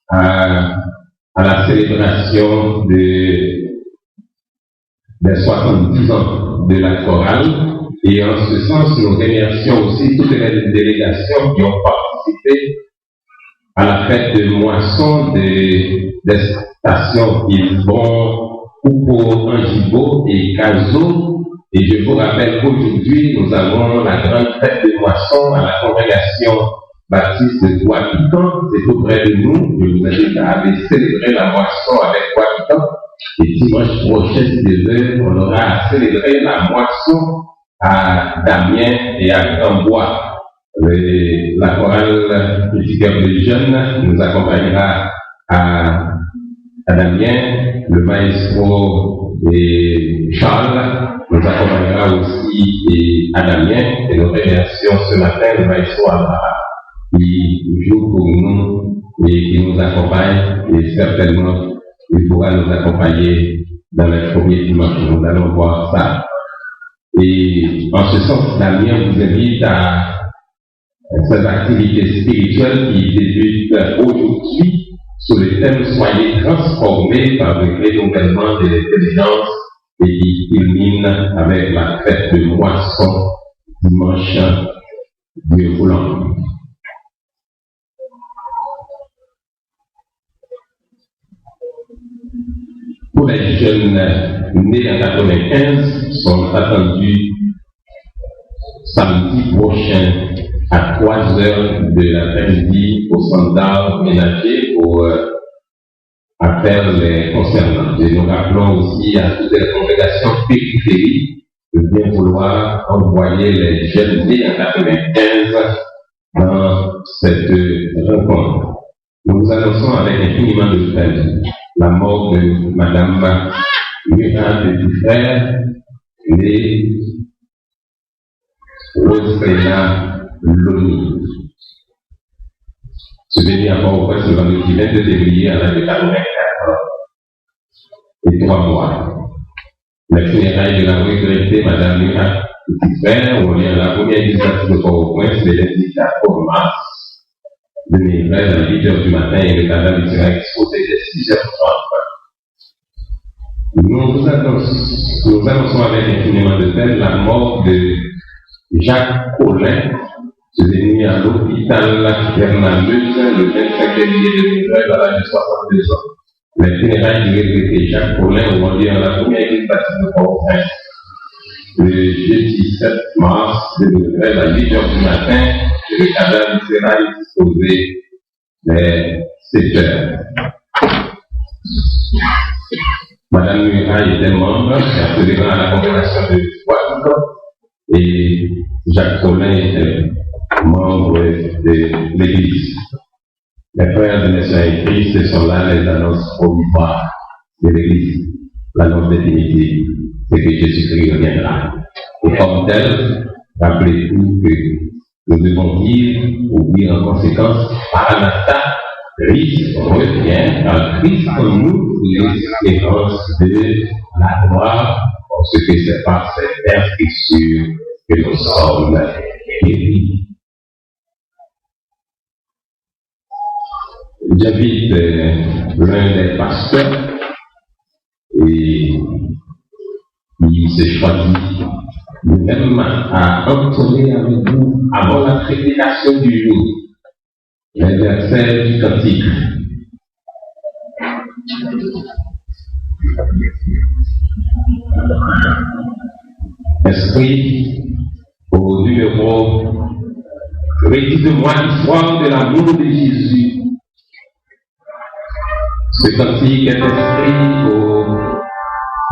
à la célébration des 70 ans de la chorale. Et en ce sens, nous remercions aussi toutes les délégations qui ont participé à la fête de moisson des stations Ilbon, Oupo, Angibo et Cazo. Et je vous rappelle qu'aujourd'hui, nous avons la grande fête de moisson à la congrégation baptiste de Bois-Piquant. C'est tout près de nous. Je vous invite à aller célébrer la moisson avec Bois-Piquant. Et dimanche prochain, si Dieu, on aura à célébrer la moisson à Damien et à Grand-Bois. La chorale Petit Cœur des Jeunes nous accompagnera à Damien, le maestro et Charles nous accompagnera aussi à Damien, et nous remercions ce matin le maestro Abraham qui joue pour nous et qui nous accompagne, et certainement il pourra nous accompagner dans les premiers dimanches. Nous allons voir ça. Et en ce sens, Damien vous invite à cette activité spirituelle qui débute aujourd'hui sous le thème « Soyez transformés par le renouvellement de l'intelligence » et qui culmine avec la fête de moisson dimanche Dieu voulant. Pour les jeunes nés en 95 sont attendus samedi prochain à 3h de l'après-midi au centre d'art ménager pour faire les concernants. Et nous rappelons aussi à toutes les congrégations périphériques de bien vouloir envoyer les jeunes nés en 95 dans cette rencontre. Nous vous annonçons avec infiniment de peine la mort de Madame Murat de Dufrère, née Roselena Loni. Souvenir à Port-au-Prince le vendredi 22 février à l'âge de 84 ans et 3 mois. Les funérailles de la regrettée Madame Murat de Dufrère ont lieu à la première législature de Port-au-Prince le lundi 4 mars 2013 à 8h du matin et le cadavre sera exposé dès 6h30. Nous annonçons avec infiniment de peine la mort de Jacques Collin, devenu à l'hôpital Bernard-Meuse le 25 février 2013 à l'âge de 62 ans. Les funérailles du regretté Jacques Collin auront lieu à la première église baptiste de Port-au-Prince le jeudi 7 mars 2013 à 8h du matin. Le cadavre sera exposé les 7h. Madame Murat était membre et appartenant à la congrégation de Bois-Piquant et Jacques Collin était membre de l'Église. Les frères et les sœurs et Christ sont là les annonces provisoires de l'Église. L'annonce définitive, c'est que Jésus-Christ reviendra. Et comme tel, rappelez-vous que nous devons dire en conséquence, Maranatha, Christ revient, car Christ en nous l'espérance de la gloire, parce que c'est par cette inscription que nous sommes guéris. J'invite l'un des pasteurs et il s'est choisi lui-même à entonner avec vous avant la prédication du jour les versets du cantique. Esprit au numéro Redis-moi l'histoire de l'amour de Jésus. Ce cantique est inscrit au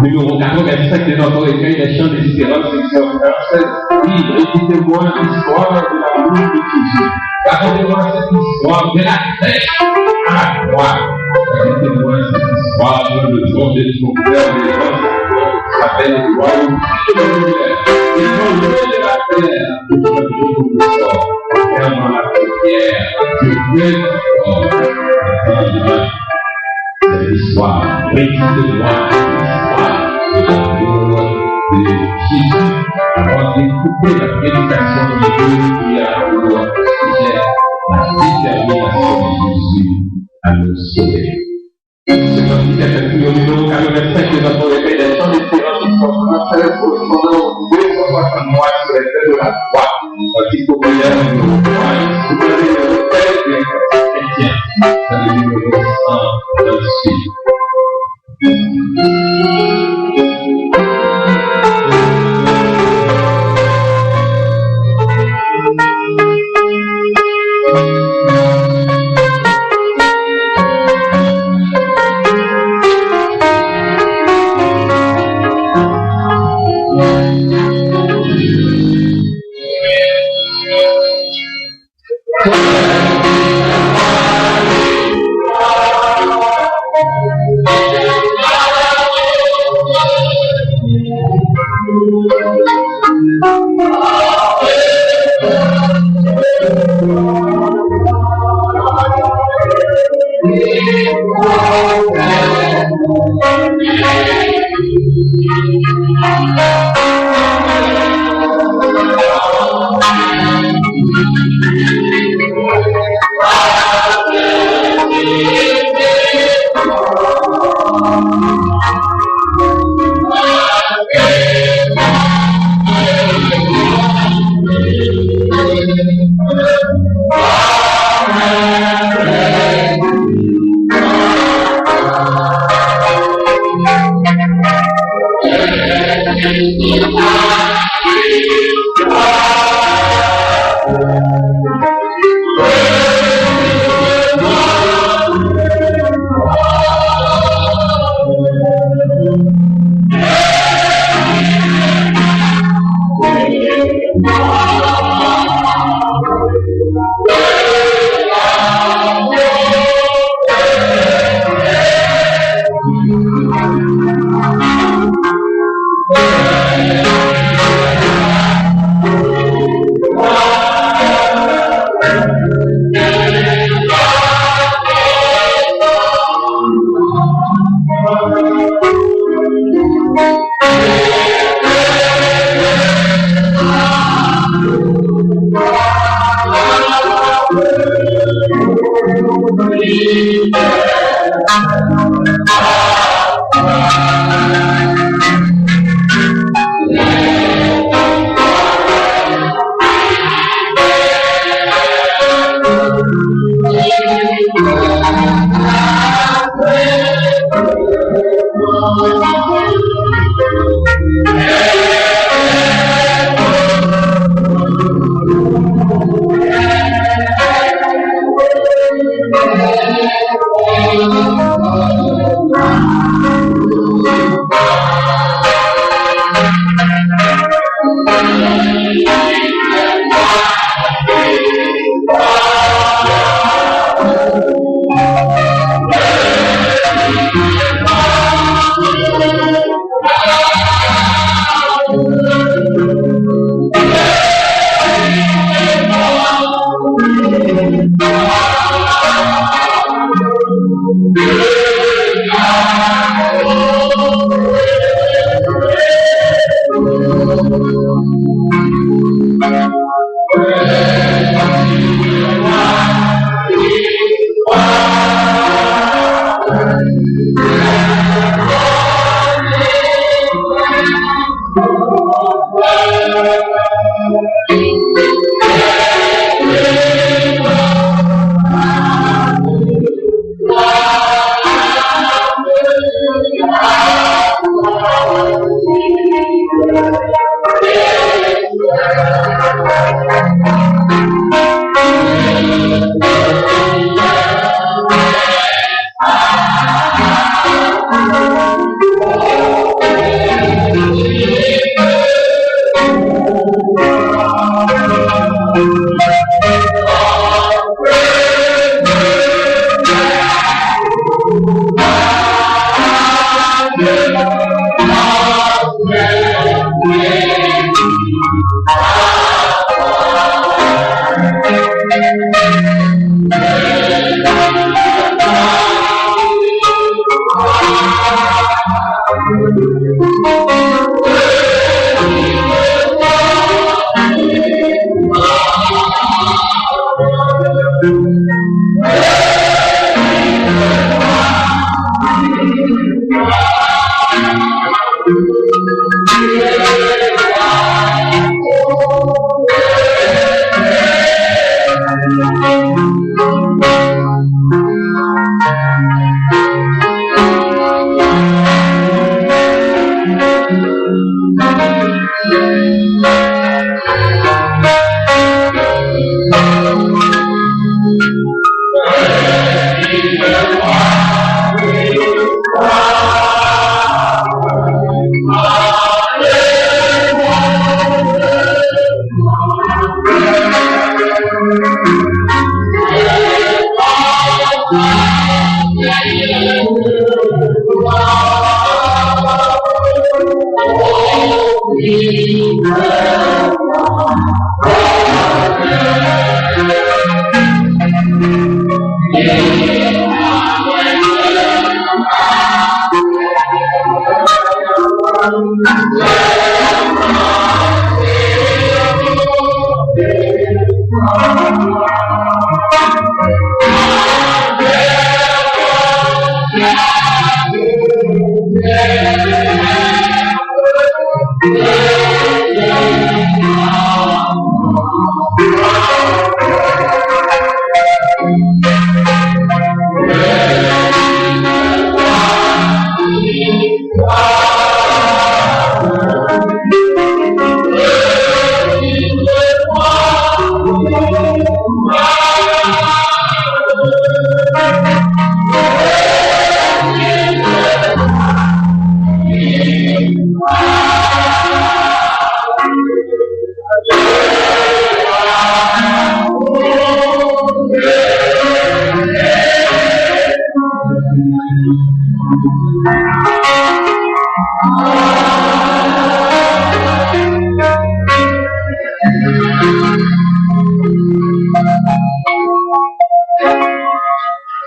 numéro 85 de notre recueil des chants d'espérance section 16. Oui, redis-moi l'histoire de l'amour de Jésus. Racontez-moi cette histoire de la terre à la croix. Racontez-moi cette histoire de son de son cœur, de son s'appelle le royaume de l'univers. Et dans le de la terre, que je vous sors, fermant la frontière, je veux cette histoire, redis-moi l'histoire de l'amour de Jésus. Avant d'écouter la prédication de Dieu qui a pour sujet la détermination de Jésus à nous sauver. C'est comme si c'était le numéro 85 de notre réveil des temps d'espérance qui sont français pour le pendant 260 mois sur les ailes de la croix. Tandis qu'au meilleur numéro 3, vous avez le repère de l'Église chrétienne. C'est le numéro 126.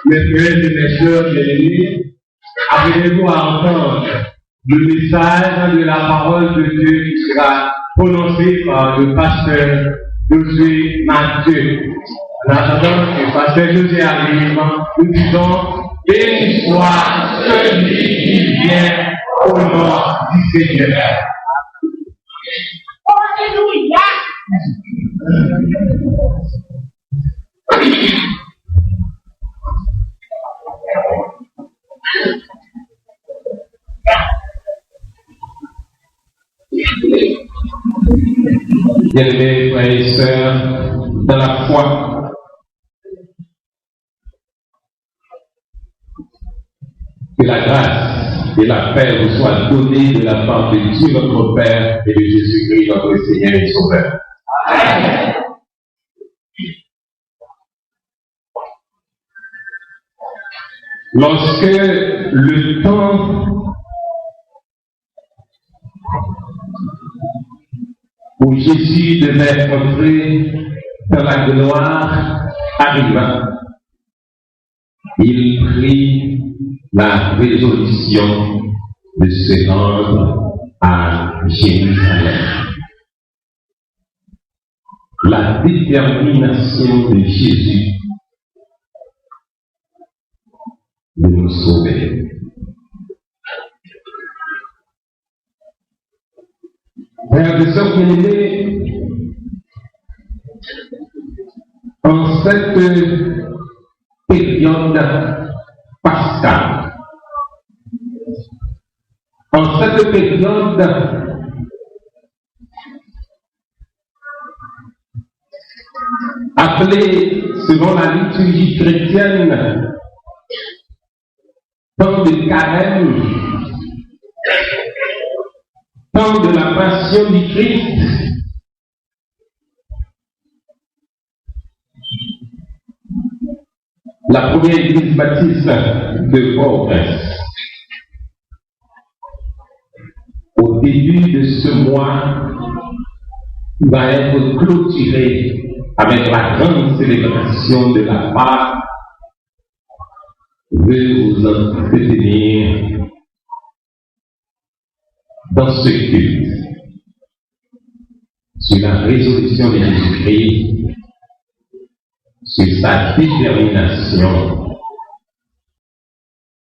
Mes frères et mes sœurs bien-aimés, appelez-vous à entendre le message de la parole de Dieu qui sera prononcé par le pasteur Josué Mathieu. En attendant que le pasteur Josué arrive, nous disons béni soit celui qui vient au nom du Seigneur. Alléluia! Bien-aimés frères et sœurs, dans la foi, que la grâce et la paix vous soient données de la part de Dieu notre Père et de Jésus-Christ notre Seigneur et Sauveur. Amen. Lorsque le temps où Jésus devait entrer dans la gloire arriva, il prit la résolution de se rendre à Jérusalem. La détermination de Jésus de nous sauver. Frères et sœurs bien-aimés, en cette période pascale, en cette période appelée selon la liturgie chrétienne temps de carême, temps de la passion du Christ, la première église baptiste de Port-au-Prince. Au début de ce mois, va être clôturé avec la grande célébration de la Pâque. Je vais vous entretenir dans ce culte sur la résolution de Jésus-Christ, sur sa détermination